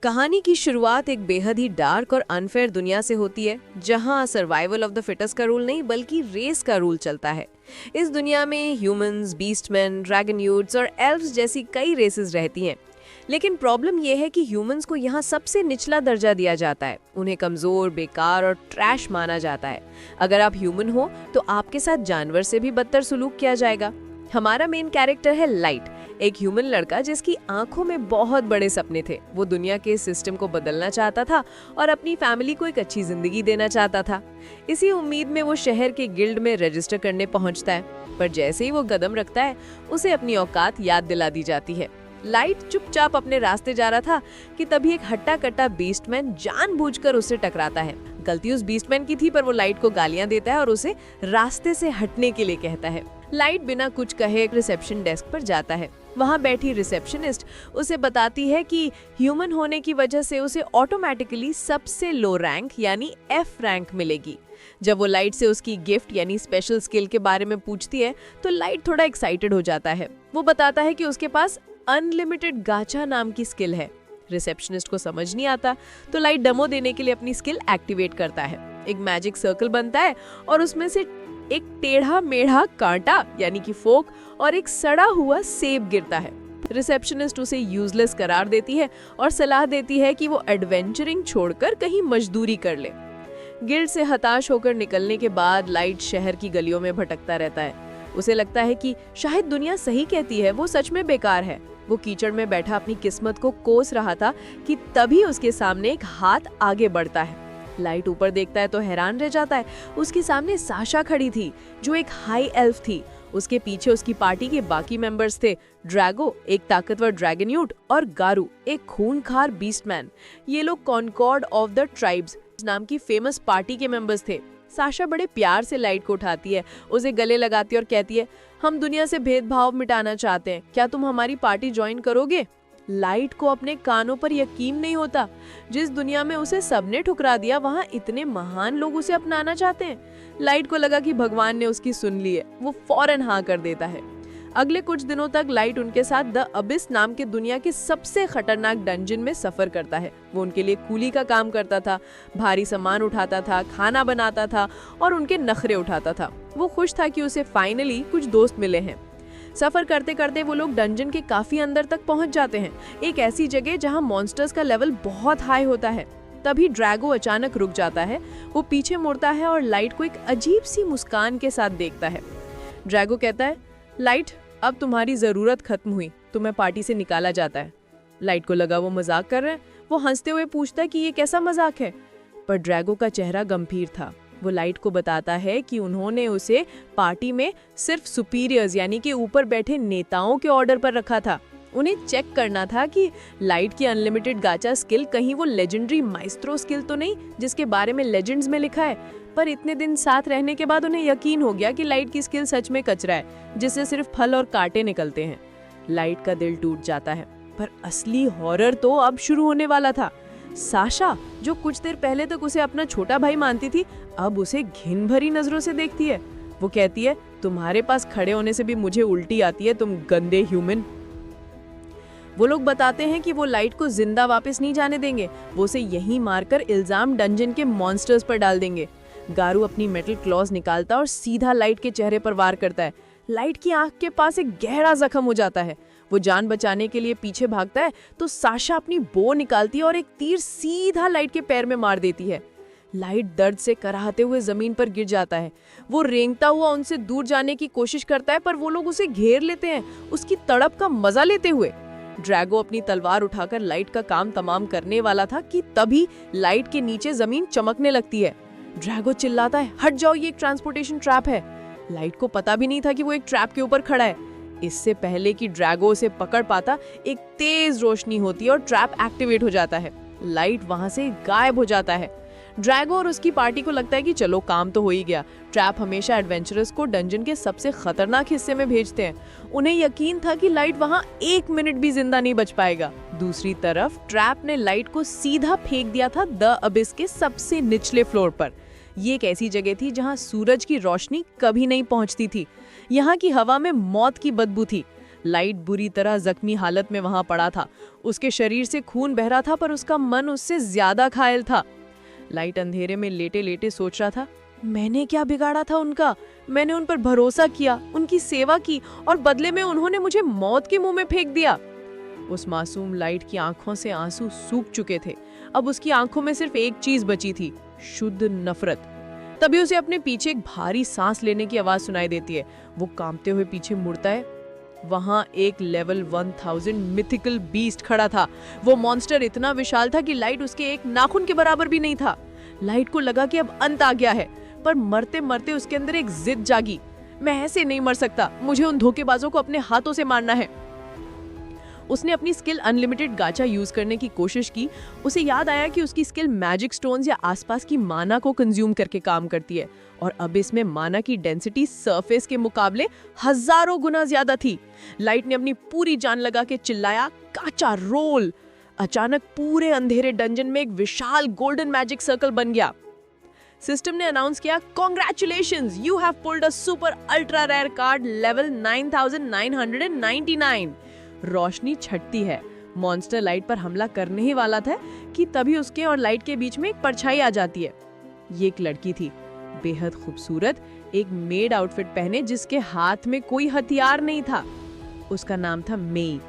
कहानी की शुरुआत एक बेहद ही डार्क और अनफेयर दुनिया से होती है, जहां सर्वाइवल ऑफ द फिटेस्ट का रूल नहीं बल्कि रेस का रूल चलता है। इस दुनिया में ह्यूमंस, बीस्टमैन, ड्रैगन यूट्स और एल्व्स जैसी कई रेसेस रहती हैं। लेकिन प्रॉब्लम यह है कि ह्यूमंस को यहाँ सबसे निचला दर्जा दिया जाता है। उन्हें कमजोर, बेकार और ट्रैश माना जाता है। अगर आप ह्यूमन हो तो आपके साथ जानवर से भी बदतर सुलूक किया जाएगा। हमारा मेन कैरेक्टर है लाइट, एक ह्यूमन लड़का जिसकी आंखों में बहुत बड़े सपने थे। वो दुनिया के सिस्टम को बदलना चाहता था और अपनी फैमिली को एक अच्छी जिंदगी देना चाहता था। इसी उम्मीद में वो शहर के गिल्ड में रजिस्टर करने पहुंचता है, पर जैसे ही वो कदम रखता है उसे अपनी औकात याद दिला दी जाती है। लाइट चुपचाप अपने रास्ते जा रहा था कि तभी एक हट्टा कट्टा बीस्टमैन जानबूझकर उससे टकराता है। गलती उस बीस्टमैन की थी, पर वो लाइट को गालियां देता है और उसे रास्ते से हटने के लिए कहता है। लाइट बिना कुछ कहे रिसेप्शन डेस्क पर जाता है। वहां बैठी रिसेप्शनिस्ट उसे बताती है कि ह्यूमन होने की वजह से उसे ऑटोमेटिकली सबसे लो रैंक यानी F रैंक मिलेगी। जब वो लाइट से उसकी गिफ्ट यानी स्पेशल स्किल के बारे में पूछती है तो लाइट थोड़ा एक्साइटेड हो जाता है। वो बताता है कि उसके पास अनलिमिटेड गाचा नाम की स्किल है। रिसेप्शनिस्ट को समझ नहीं आता तो लाइट डेमो देने के लिए अपनी स्किल एक्टिवेट करता है। एक मैजिक सर्कल बनता है और उसमें से एक टेढ़ा मेढ़ा कांटा यानी कि फोक और एक सड़ा हुआ सेब गिरता है। रिसेप्शनिस्ट उसे यूजलेस करार देती है और सलाह देती है कि वो एडवेंचरिंग छोड़कर कहीं मजदूरी कर ले। गिल्ड से हताश होकर निकलने के बाद लाइट शहर की गलियों में भटकता रहता है। उसे लगता है कि शायद दुनिया सही कहती है, वो सच में बेकार है। वो कीचड़ में बैठा अपनी किस्मत को कोस रहा था कि तभी उसके सामने एक हाथ आगे बढ़ता है। लाइट ऊपर देखता है तो हैरान रह जाता है। उसके सामने साशा खड़ी थी, जो एक हाई एल्फ थी। उसके पीछे उसकी पार्टी के बाकी मेंबर्स थे, ड्रैगो एक ताकतवर ड्रैगन यूट और गारू एक खूंखार बीस्टमैन। ये लोग कॉनकॉर्ड ऑफ द ट्राइब्स नाम की फेमस पार्टी के मेंबर्स थे। साशा बड़े प्यार से लाइट को उठाती है, उसे गले लगाती है और कहती है, हम दुनिया से भेदभाव मिटाना चाहते हैं, क्या तुम हमारी पार्टी ज्वाइन करोगे? लाइट को अपने कानों पर यकीन नहीं होता। जिस दुनिया में उसे सबने ठुकरा दिया, वहाँ इतने महान लोग उसे अपनाना चाहते हैं। लाइट को लगा कि भगवान ने उसकी सुन ली है। वो फौरन हाँ कर देता है। अगले कुछ दिनों तक लाइट उनके साथ द अबिस नाम के दुनिया के सबसे खतरनाक डंजन में सफर करता है। वो उनके लिए कूली का काम करता था, भारी सामान उठाता था, खाना बनाता था और उनके नखरे उठाता था। वो खुश था कि उसे फाइनली कुछ दोस्त मिले हैं। सफर करते करते वो लोग डंजन के काफी अंदर तक पहुंच जाते हैं, एक ऐसी जगह जहां मॉन्स्टर्स का लेवल बहुत हाई होता है। तभी ड्रैगो अचानक रुक जाता है। वो पीछे मुड़ता है और लाइट को एक अजीब सी मुस्कान के साथ देखता है। ड्रैगो कहता है, लाइट अब तुम्हारी जरूरत खत्म हुई, तुम्हें पार्टी से निकाला जाता है। लाइट को लगा वो मजाक कर रहे हैं। वो हंसते हुए पूछता है कि ये कैसा मजाक है, पर ड्रैगो का चेहरा गंभीर था। वो लाइट को बताता है कि उन्होंने उसे पार्टी में सिर्फ सुपीरियर्स यानी कि ऊपर बैठे नेताओं के ऑर्डर पर रखा था। उन्हें चेक करना था कि लाइट की अनलिमिटेड गाचा स्किल कहीं वो लेजेंडरी माइस्ट्रो स्किल तो नहीं जिसके बारे में लेजेंड्स में लिखा है। पर इतने दिन साथ रहने के बाद उन्हें यकीन हो गया कि लाइट की स्किल सच में कचरा है, जिससे सिर्फ फल और कांटे निकलते हैं। लाइट का दिल टूट जाता है, पर असली हॉरर तो अब शुरू होने वाला था। साशा, जो कुछ देर पहले तक उसे अपना छोटा भाई मानती थी, अब उसे घिन भरी नजरों से देखती है। वो कहती है, तुम्हारे पास खड़े होने से भी मुझे उल्टी आती है, तुम गंदे ह्यूमन। वो लोग बताते हैं कि वो लाइट को जिंदा वापस नहीं जाने देंगे। वो उसे यहीं मारकर इल्जाम डंजन के मॉन्स्टर्स पर डाल देंगे। गारू अपनी मेटल क्लॉज निकालता और सीधा लाइट के चेहरे पर वार करता है। लाइट की आंख के पास एक गहरा जख्म हो जाता है। वो जान बचाने के लिए पीछे भागता है तो साशा अपनी बो निकालती है और एक तीर सीधा लाइट के पैर में मार देती है। लाइट दर्द से कराहते हुए जमीन पर गिर जाता है। वो रेंगता हुआ उनसे दूर जाने की कोशिश करता है, पर वो लोग उसे घेर लेते हैं, उसकी तड़प का मजा लेते हुए। ड्रैगो अपनी तलवार उठाकर लाइट का काम तमाम करने वाला था कि तभी लाइट के नीचे जमीन चमकने लगती है। ड्रैगो चिल्लाता है, हट जाओ, ये एक ट्रांसपोर्टेशन ट्रैप है। लाइट को पता भी नहीं था कि वो एक ट्रैप के ऊपर खड़ा है। इससे पहले कि ड्रैगो उसे पकड़ पाता, एक तेज रोशनी होती है और ट्रैप एक्टिवेट हो जाता है। लाइट वहां से गायब हो जाता है। ड्रैगो और उसकी पार्टी को लगता है कि चलो काम तो हो ही गया। ट्रैप हमेशा एडवेंचरर्स को डंजन के सबसे खतरनाक हिस्से में भेजते हैं। उन्हें यकीन था कि लाइट वहां 1 मिनट भी जिंदा नहीं बच पाएगा। दूसरी तरफ ट्रैप ने लाइट को सीधा फेंक दिया था द अबिस के सबसे निचले फ्लोर पर। ये एक ऐसी जगह थी जहां सूरज की रोशनी कभी नहीं पहुंचती थी। यहाँ की हवा में मौत की बदबू थी। लाइट बुरी तरह जख्मी हालत में वहां पड़ा था। उसके शरीर से खून बह रहा था पर उसका मन उससे ज्यादा घायल था। लाइट अंधेरे में लेटे लेटे सोच रहा था, मैंने क्या बिगाड़ा था उनका? मैंने उन पर भरोसा किया, उनकी सेवा की और बदले में उन्होंने मुझे मौत के मुंह में फेंक दिया। उस मासूम लाइट की आंखों से आंसू सूख चुके थे। अब उसकी आंखों में सिर्फ एक चीज बची थी, शुद्ध नफरत। तभी उसे अपने पीछे एक भारी सांस लेने की आवाज सुनाई देती है। वो कांपते हुए पीछे मुड़ता है। वहां एक लेवल 1000 मिथिकल बीस्ट खड़ा था। वो मॉन्स्टर इतना विशाल था कि लाइट उसके एक नाखून के बराबर भी नहीं था। लाइट को लगा कि अब अंत आ गया है, पर मरते मरते उसके अंदर एक जिद जागी। मैं ऐसे नहीं मर सकता, मुझे उन धोखेबाजों को अपने हाथों से मारना है। उसने अपनी स्किल अनलिमिटेड गाचा यूज करने की कोशिश की। उसे याद आया कि उसकी स्किल मैजिक स्टोन्स या आसपास की माना को कंज्यूम करके काम करती है और अब इसमें माना की डेंसिटी सरफेस के मुकाबले हजारों गुना ज्यादा थी। लाइट ने अपनी पूरी जान लगा के चिल्लाया, गाचा रोल। अचानक पूरे अंधेरे डंजन में एक विशाल गोल्डन मैजिक सर्कल बन गया। सिस्टम ने अनाउंस किया, congratulations, you have pulled a super ultra rare card level 9999। रोशनी छटती है। मॉन्स्टर लाइट पर हमला करने ही वाला था कि तभी उसके और लाइट के बीच में एक परछाई आ जाती है। ये एक लड़की थी, बेहद खूबसूरत, एक मेड आउटफिट पहने, जिसके हाथ में कोई हथियार नहीं था। उसका नाम था मेई।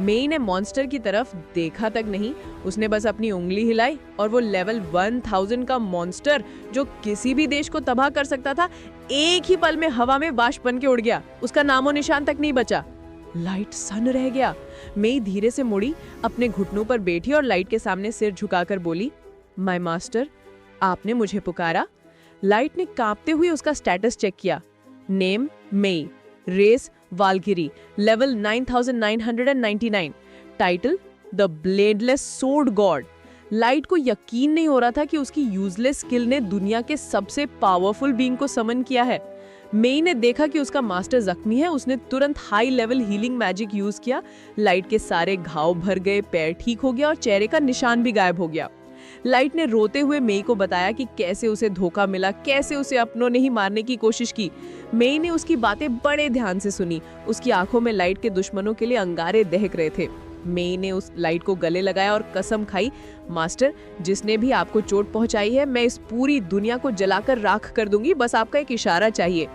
मेई ने मॉन्स्टर की तरफ देखा तक नहीं, उसने बस अपनी उंगली हिलाई और वो लेवल 1000 का मॉन्स्टर जो किसी भी देश को तबाह कर सकता था, एक ही पल में हवा में वाष्प बन के उड़ गया। उसका नामो निशान तक नहीं बचा। लाइट सन्न रह गया। मेई धीरे से मुड़ी, अपने घुटनों पर बैठी और लाइट के सामने सिर झुकाकर बोली, माय मास्टर, आपने मुझे पुकारा। लाइट ने कांपते हुए उसका स्टेटस चेक किया। Name Mei, race Valkyrie, level 9999, title the bladeless sword god. Light को यकीन नहीं हो रहा था कि उसकी यूजलेस स्किल ने दुनिया के सबसे पावरफुल बीइंग को समन किया है। मेई ने देखा कि उसका मास्टर जख्मी है। उसने तुरंत high level healing magic use किया। लाइट के सारे घाव भर गए, पैर ठीक हो गया और चेहरे का निशान भी गायब हो गया। लाइट ने रोते हुए मेई को बताया कि कैसे उसे धोखा मिला, कैसे उसे अपनों ने ही मारने की कोशिश की। मेई ने उसकी बातें बड़े ध्यान से सुनी। उसकी आंखों में लाइट के दुश्मनों के लिए अंगारे दहक रहे थे। मेई ने उस लाइट को गले लगाया और कसम खाई, मास्टर, जिसने भी आपको चोट पहुंचाई है, मैं इस पूरी दुनिया को जलाकर राख कर दूंगी, बस आपका एक इशारा चाहिए।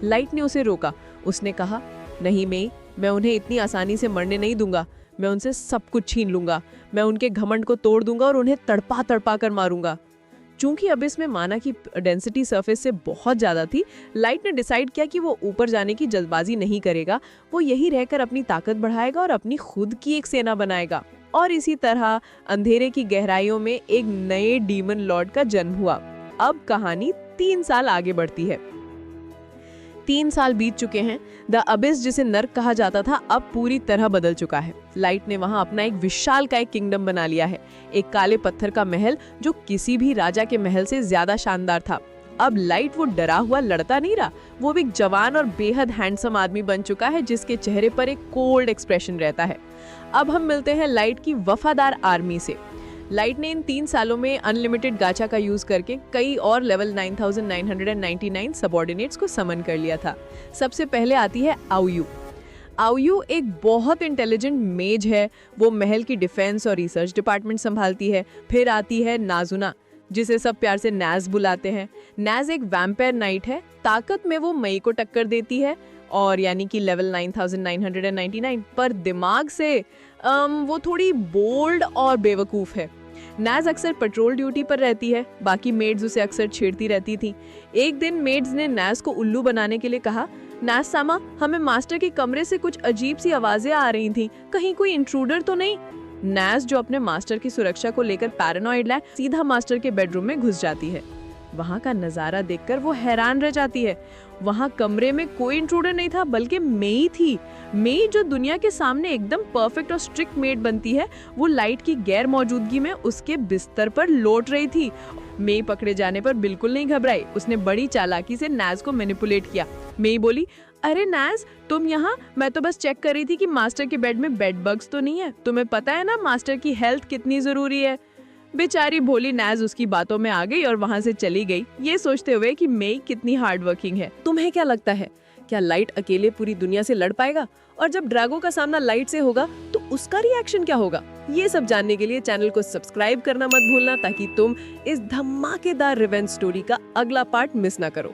लाइट ने उसे रोका। उसने कहा, नहीं मेई, मैं उन्हें इतनी आसानी से मरने नहीं दूंगा। मैं उनसे सब कुछ छीन लूंगा। मैं उनके घमंड को तोड़ दूंगा और उन्हें तड़पा तड़पा कर मारूंगा। चूंकि अब इसमें माना की डेंसिटी सरफेस से बहुत ज्यादा थी, लाइट ने डिसाइड किया कि वो ऊपर जाने की जल्दबाजी नहीं करेगा। वो यही रहकर अपनी ताकत बढ़ाएगा और अपनी खुद की एक सेना बनाएगा। और इसी तरह अंधेरे की गहराइयों में एक नए डीमन लॉर्ड का जन्म हुआ। अब कहानी 3 साल आगे बढ़ती है। 3 साल बीत चुके हैं। द अबिस, जिसे नर्क कहा जाता था, अब पूरी तरह बदल चुका है। लाइट ने वहां अपना एक विशालकाय किंगडम बना लिया है, एक काले पत्थर का महल जो किसी भी राजा के महल से ज्यादा शानदार था। अब लाइट वो डरा हुआ लड़ता नहीं रहा, वो भी एक जवान और बेहद हैंडसम आदमी बन चुका है, जिसके चेहरे पर एक कोल्ड एक्सप्रेशन रहता है। अब हम मिलते हैं लाइट की वफादार आर्मी से। लाइट ने इन 3 सालों में अनलिमिटेड गाचा का यूज करके कई और लेवल 9999 सबऑर्डिनेट्स को समन कर लिया था। सबसे पहले आती है आउयू। आउयू एक बहुत इंटेलिजेंट मेज है। वो महल की डिफेंस और रिसर्च डिपार्टमेंट संभालती है। फिर आती है नाजुना, जिसे सब प्यार से नैज बुलाते हैं। नैज एक वैम्पायर नाइट है। ताकत में वो मई को टक्कर देती है, और यानी कि लेवल 9999, पर दिमाग से वो थोड़ी बोल्ड और बेवकूफ है। नैज अक्सर पेट्रोल ड्यूटी पर रहती है। बाकी मेड्स उसे अक्सर छेड़ती रहती थी। एक दिन मेड्स ने नैज को उल्लू बनाने के लिए कहा, नैज सामा, हमें मास्टर के कमरे से कुछ अजीब सी आवाजें आ रही थी, कहीं कोई इंट्रूडर तो नहीं? नैज, जो अपने मास्टर की सुरक्षा को लेकर पैरानॉइड है, सीधा मास्टर के बेडरूम में घुस जाती है। वहां का नजारा देखकर वो हैरान रह जाती है। वहां कमरे में कोई इंट्रूडर नहीं था, बल्कि मेई थी। मेई, जो दुनिया के सामने एकदम परफेक्ट और स्ट्रिक्ट मेड बनती है, वो लाइट की गैर मौजूदगी में उसके बिस्तर पर लौट रही थी। मेई पकड़े जाने पर बिल्कुल नहीं घबराई। उसने बड़ी चालाकी से नैज को मैनिपुलेट किया। मेई बोली, अरे नैज, तुम यहाँ? मैं तो बस चेक कर रही थी कि मास्टर के बेड में बेड बग्स तो नहीं है। तुम्हें पता है ना मास्टर की हेल्थ कितनी जरूरी है। बेचारी भोली नैज उसकी बातों में आ गई और वहां से चली गई, ये सोचते हुए कि मेई कितनी हार्ड वर्किंग है। तुम्हें क्या लगता है, क्या लाइट अकेले पूरी दुनिया से लड़ पाएगा? और जब ड्रैगो का सामना लाइट से होगा तो उसका रिएक्शन क्या होगा? ये सब जानने के लिए चैनल को सब्सक्राइब करना मत भूलना ताकि तुम इस धमाकेदार रिवेंज स्टोरी का अगला पार्ट मिस ना करो।